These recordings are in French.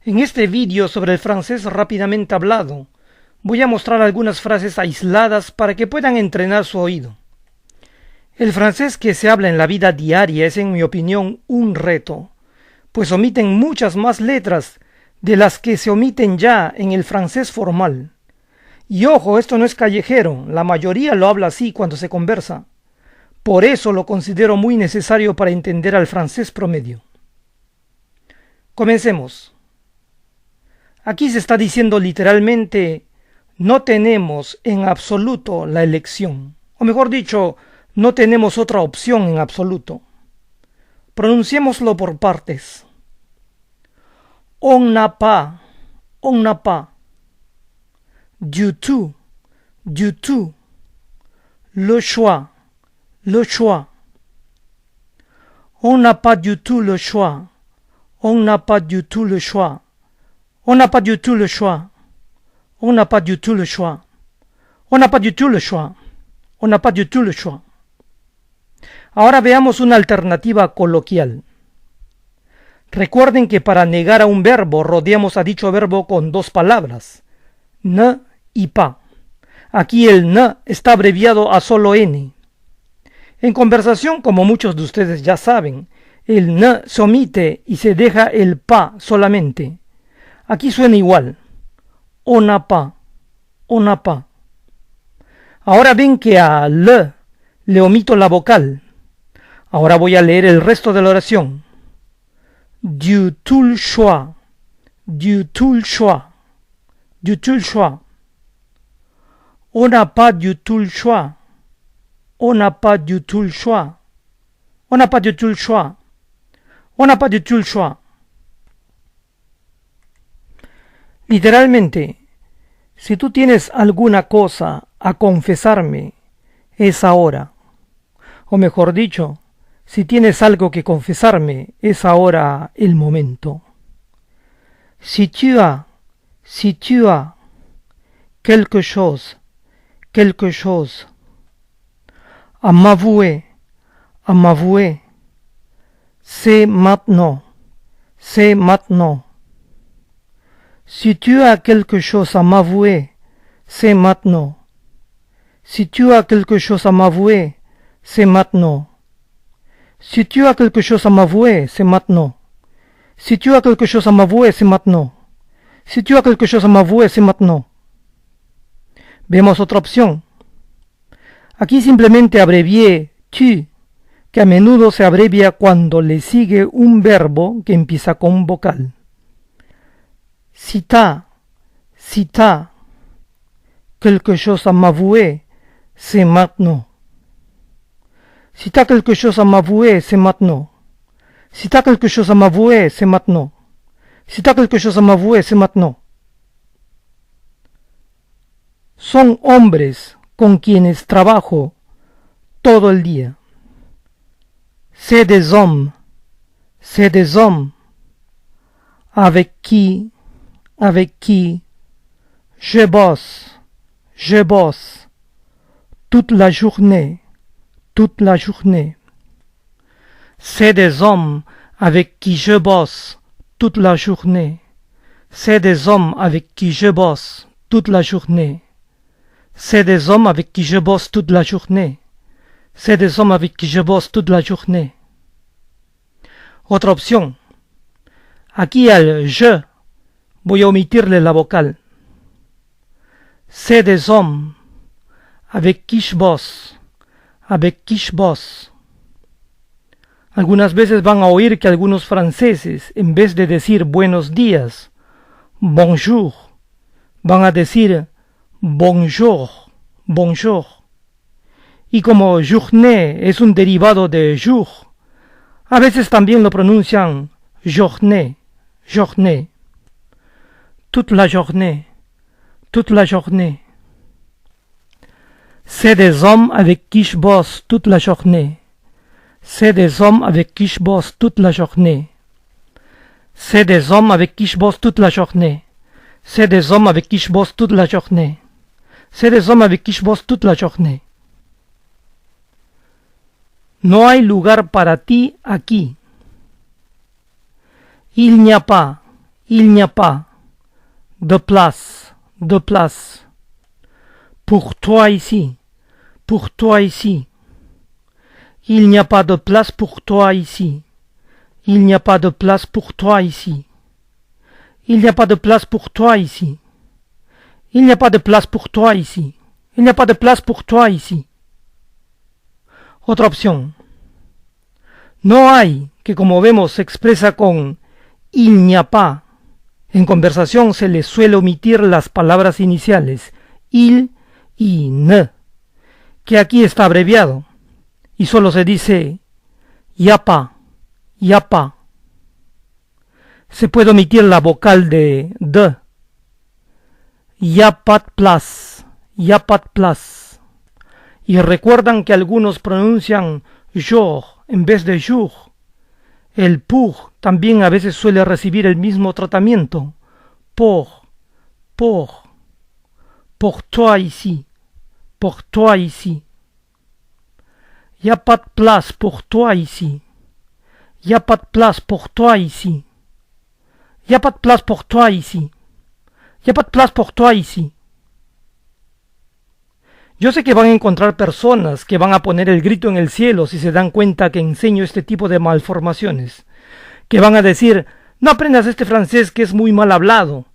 En este vídeo sobre el francés rápidamente hablado, voy a mostrar algunas frases aisladas para que puedan entrenar su oído. El francés que se habla en la vida diaria es, en mi opinión, un reto, pues omiten muchas más letras de las que se omiten ya en el francés formal. Y ojo, esto no es callejero, la mayoría lo habla así cuando se conversa. Por eso lo considero muy necesario para entender al francés promedio. Comencemos. Aquí se está diciendo literalmente, no tenemos en absoluto la elección. O mejor dicho, no tenemos otra opción en absoluto. Pronunciémoslo por partes. On n'a pas, du tout, le choix, on n'a pas du tout le choix, on n'a pas du tout le choix, on n'a pas du tout le choix, on n'a pas du tout le choix, on n'a pas du tout le choix, on n'a pas du tout le choix. Ahora veamos una alternativa coloquial. Recuerden que para negar a un verbo rodeamos a dicho verbo con dos palabras, ne y pas. Aquí el ne está abreviado a solo n. En conversación, como muchos de ustedes ya saben, el ne se omite y se deja el pas solamente. Aquí suena igual. On n'a pas, on n'a pas. Ahora ven que a le omito la vocal. Ahora voy a leer el resto de la oración. Du tout le choix, du tout le choix, du tout le choix. On n'a pas du tout le choix, on n'a pas du tout le choix, on n'a pas du tout le choix, on n'a pas du tout le choix. Literalmente, si tú tienes alguna cosa a confesarme, es ahora. O mejor dicho, si tienes algo que confesarme, es ahora el momento. Si tu as quelque chose à m'avouer, c'est maintenant. Si tu as quelque chose à m'avouer, c'est maintenant. Si tu as quelque chose à m'avouer, c'est maintenant. Si tu as quelque chose à m'avouer, c'est maintenant. Si tu as quelque chose à m'avouer, c'est maintenant. Si tu as quelque chose à m'avouer, c'est maintenant. Vemos otra opción. Aquí simplemente abrevié tu, que a menudo se abrevia cuando le sigue un verbo que empieza con vocal. Si t'as quelque chose à m'avouer, c'est maintenant. Si t'as quelque chose à m'avouer, c'est maintenant. Si t'as quelque chose à m'avouer, c'est maintenant. Si t'as quelque chose à m'avouer, c'est maintenant. Son hombres con quienes trabajo todo el día. C'est des hommes avec qui je bosse toute la journée. C'est des hommes avec qui je bosse toute la journée. C'est des hommes avec qui je bosse toute la journée. C'est des hommes avec qui je bosse toute la journée. C'est des hommes avec qui je bosse toute la journée. Otra opción. Aquí al je voy a omitirle la vocal. C'est des hommes avec qui je bosse. Algunas veces van a oír que algunos franceses, en vez de decir buenos días, bonjour, van a decir bonjour. Y como journée es un derivado de jour, a veces también lo pronuncian journée. Toute la journée. C'est des hommes avec qui je bosse toute la journée. C'est des hommes avec qui je bosse toute la journée. C'est des hommes avec qui je bosse toute la journée. C'est des hommes avec qui je bosse toute la journée. C'est des hommes avec qui je bosse toute la journée. No hay lugar para ti aquí. Il n'y a pas Il n'y a pas de place, de place. Pour toi ici, pour toi ici. Il n'y a pas de place pour toi ici. Il n'y a pas de place pour toi ici. Il n'y a pas de place pour toi ici. Il n'y a pas de place pour toi ici. Il n'y a pas de place pour toi ici. Otra opción. No hay, que como vemos se expresa con il n'y a pas. En conversación se le suele omitir las palabras iniciales il y ne, que aquí está abreviado, y solo se dice y a pas, y a pas. Se puede omitir la vocal de y a pas de place, y a pas de place. Y recuerdan que algunos pronuncian jour en vez de jour. El pour también a veces suele recibir el mismo tratamiento. Pour toi ici, pour toi ici. Y a pas de place pour toi ici. Y a pas de place pour toi ici. Y a pas de place pour toi ici. Y a pas de place pour toi ici. Yo sé que van a encontrar personas que van a poner el grito en el cielo si se dan cuenta que enseño este tipo de malformaciones, que van a decir, no aprendas este francés que es muy mal hablado.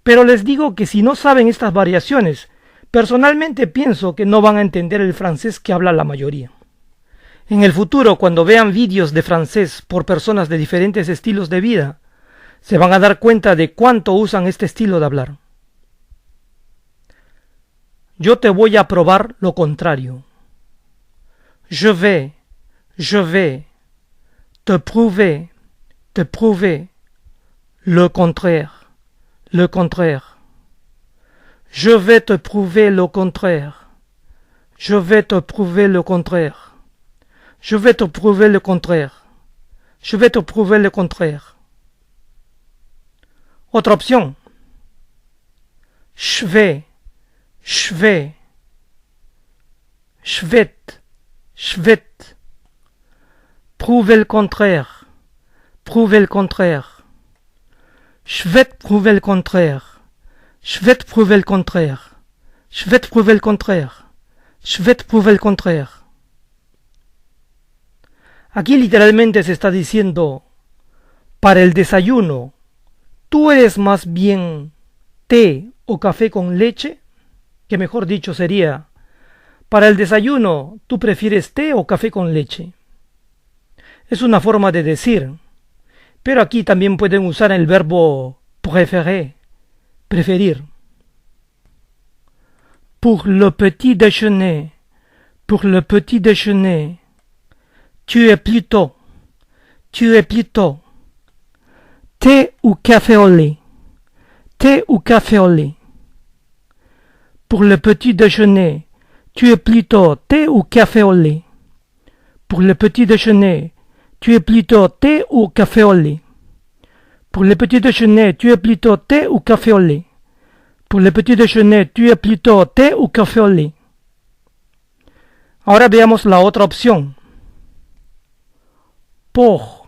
Pero les digo que si no saben estas variaciones, personalmente pienso que no van a entender el francés que habla la mayoría. En el futuro, cuando vean vídeos de francés por personas de diferentes estilos de vida, se van a dar cuenta de cuánto usan este estilo de hablar. Yo te voy a probar lo contrario. Je vais te prouver le contraire. Le contraire. Je vais te prouver le contraire. Je vais te prouver le contraire. Je vais te prouver le contraire. Je vais te prouver le contraire. Otra opción. Je vais. Je vais. Prouver le contraire. Prouver le contraire. Je vais te prouver le contraire. Je vais te prouver le contraire. Je vais te prouver le contraire. Je vais te prouver le contraire. Aquí literalmente se está diciendo, para el desayuno, ¿tú eres más bien té o café con leche? Que mejor dicho sería, para el desayuno, ¿tú prefieres té o café con leche? Es una forma de decir, pero aquí también pueden usar el verbo préférer, preferir. Pour le petit déjeuner, tu es plutôt, té ou café au lait, Pour le petit déjeuner, tu es plutôt thé ou café au lait. Pour le petit déjeuner, tu es plutôt thé ou café au lait. Pour le petit déjeuner, tu es plutôt thé ou café au lait. Pour le petit déjeuner, tu es plutôt thé ou café au lait. Ahora veamos la otra opción. Pour.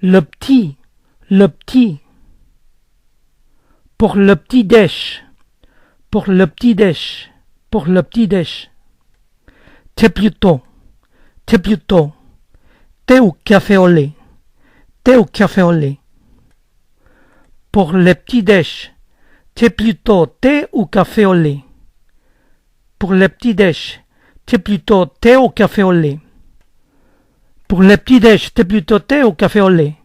Le petit. Pour le petit déj. T'es plutôt. Thé ou café au lait. Pour le petit déj. T'es plutôt thé ou café au lait. Pour le petit déj. T'es plutôt thé ou café au lait. Pour le petit déj. T'es plutôt thé ou café au lait.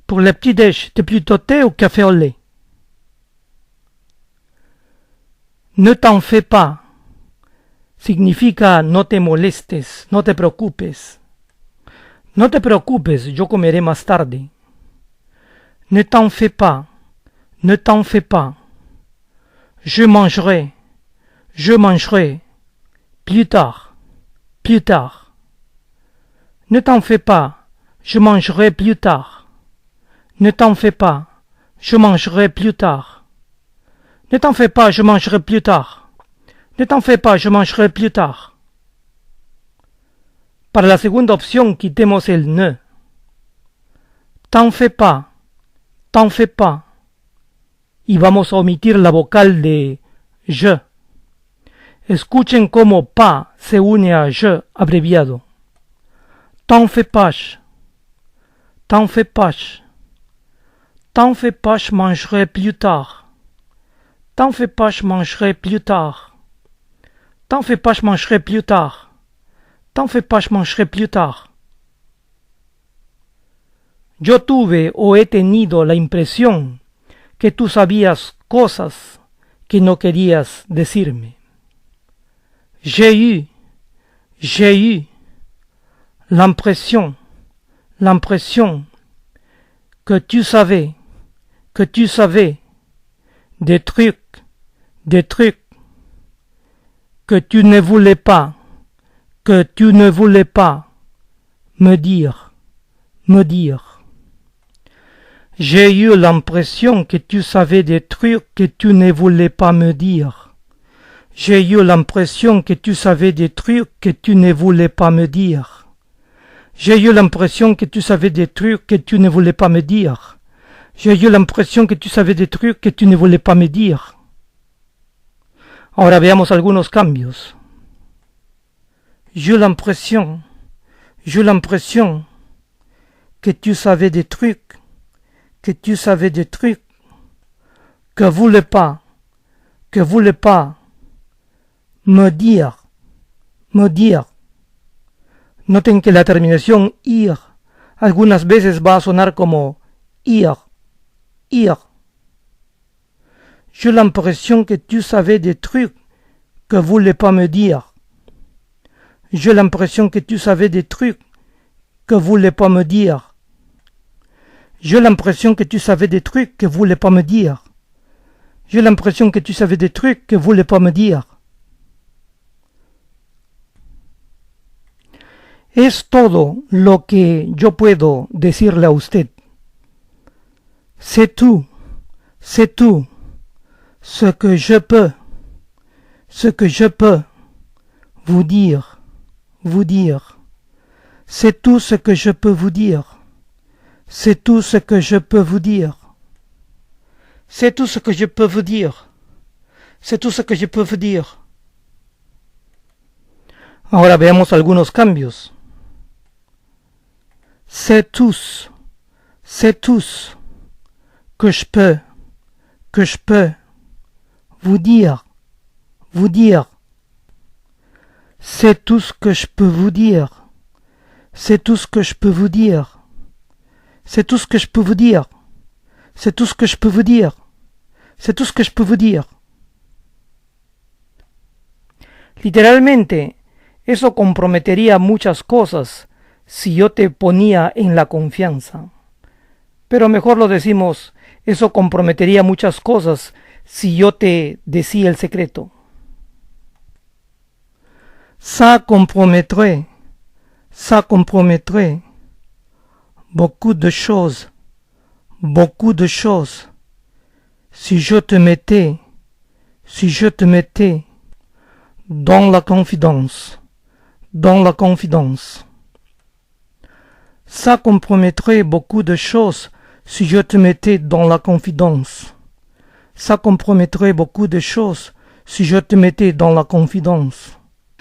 Pour le petit déj. T'es plutôt thé ou café au lait. No t'en fais pas significa no te molestes, no te preocupes. No te preocupes, yo comeré más tarde. Ne t'en fais pas, Je mangerai, plus tard. Ne t'en fais pas, je mangerai plus tard. Ne t'en fais pas, je mangerai plus tard. Ne t'en fais pas, je mangerai plus tard. Ne t'en fais pas, je mangerai plus tard. Para la segunda opción quitemos el ne. T'en fais pas, T'en fais pas. Y vamos a omitir la vocal de je. Escuchen cómo pas se une a je abreviado. T'en fais pas. T'en fais pas. T'en fais pas, je mangerai plus tard. T'en fais pas, je mangerai plus tard. T'en fais pas, je mangerai plus tard. T'en fais pas, je mangerai plus tard. Yo tuve o he tenido la impresión que tú sabías cosas que no querías decirme. J'ai eu l'impression que tu savais des trucs que tu ne voulais pas me dire. J'ai eu l'impression que tu savais des trucs que tu ne voulais pas me dire. J'ai eu l'impression que tu savais des trucs que tu ne voulais pas me dire. J'ai eu l'impression que tu savais des trucs que tu ne voulais pas me dire. J'ai eu l'impression que tu savais des trucs que tu ne voulais pas me dire. Ahora veamos algunos cambios. J'ai l'impression que tu savais des trucs que voulais pas me dire. Noten que la terminación ir algunas veces va a sonar como ir. J'ai l'impression que tu savais des trucs que voulais pas me dire. J'ai l'impression que tu savais des trucs que voulais pas me dire. J'ai l'impression que tu savais des trucs que voulais pas me dire. J'ai l'impression que tu savais des trucs que voulais pas me dire. Es todo lo que yo puedo decirle a usted. C'est tout ce que je peux vous dire. C'est tout ce que je peux vous dire. C'est tout ce que je peux vous dire. C'est tout ce que je peux vous dire. C'est tout ce que je peux vous dire. Ahora veamos algunos cambios. C'est tous que je peux vous dire. C'est tout ce que je peux vous dire. C'est tout ce que je peux vous dire. C'est tout ce que je peux vous dire. C'est tout ce que je peux vous dire. C'est tout ce que je peux vous dire. Literalmente, eso comprometería muchas cosas si yo te ponía en la confianza. Pero mejor lo decimos, eso comprometería muchas cosas si yo te decía el secreto. Ça compromettrait beaucoup de choses si je te mettais dans la confidence. Ça compromettrait beaucoup de choses si je te mettais dans la confidence. Ça compromettrait beaucoup de choses si je te mettais dans la confidence.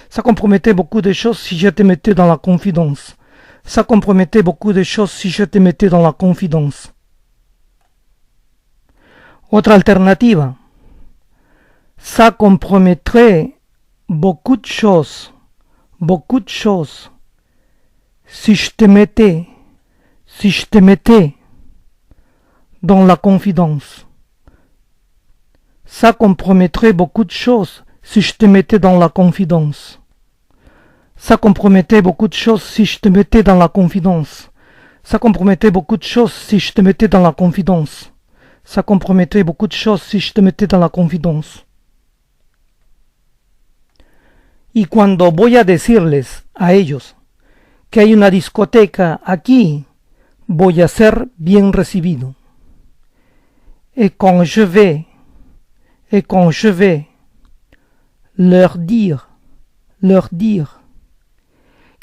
Ça compromettait beaucoup de choses si je te mettais dans la confidence. Ça compromettait beaucoup de choses si je te mettais dans la confidence. Otra alternativa. Ça compromettrait beaucoup de choses si je te mettais dans la confidence. Ça compromettrait beaucoup de choses si je te mettais dans la confidence. Ça compromettait beaucoup de choses si je te mettais dans la confidence. Ça compromettait beaucoup de choses si je te mettais dans la confidence. Ça compromettait beaucoup de choses si je te mettais dans la confidence. Y cuando voy a decirles a ellos que hay una discoteca aquí, voy a ser bien recibido. Et quand je vais leur dire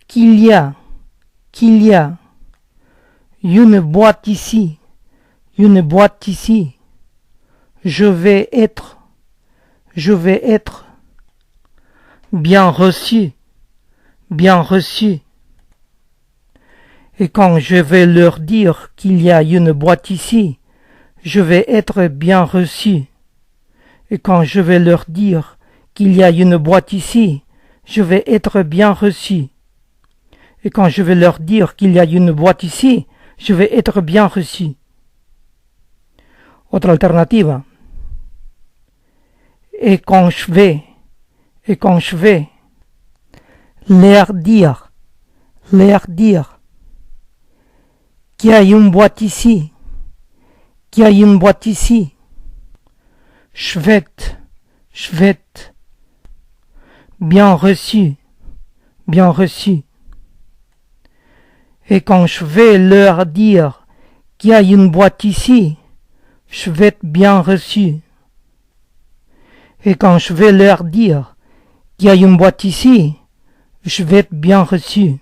qu'il y a une boîte ici, une boîte ici. Je vais être bien reçu, bien reçu. Et quand je vais leur dire qu'il y a une boîte ici, je vais être bien reçu. Et quand je vais leur dire qu'il y a une boîte ici, je vais être bien reçu. Et quand je vais leur dire qu'il y a une boîte ici, je vais être bien reçu. Otra alternativa. Et quand je vais leur dire qu'il y a une boîte ici, je vais bien reçu, bien reçu. Et quand je vais leur dire qu'il y a une boîte ici, je vais être bien reçu. Et quand je vais leur dire qu'il y a une boîte ici, je vais être bien reçu.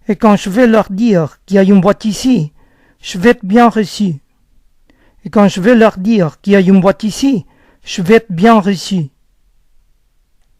Et quand je vais leur dire qu'il y a une boîte ici, je vais être bien reçu. Et quand je vais leur dire qu'il y a une boîte ici, je vais être bien reçu.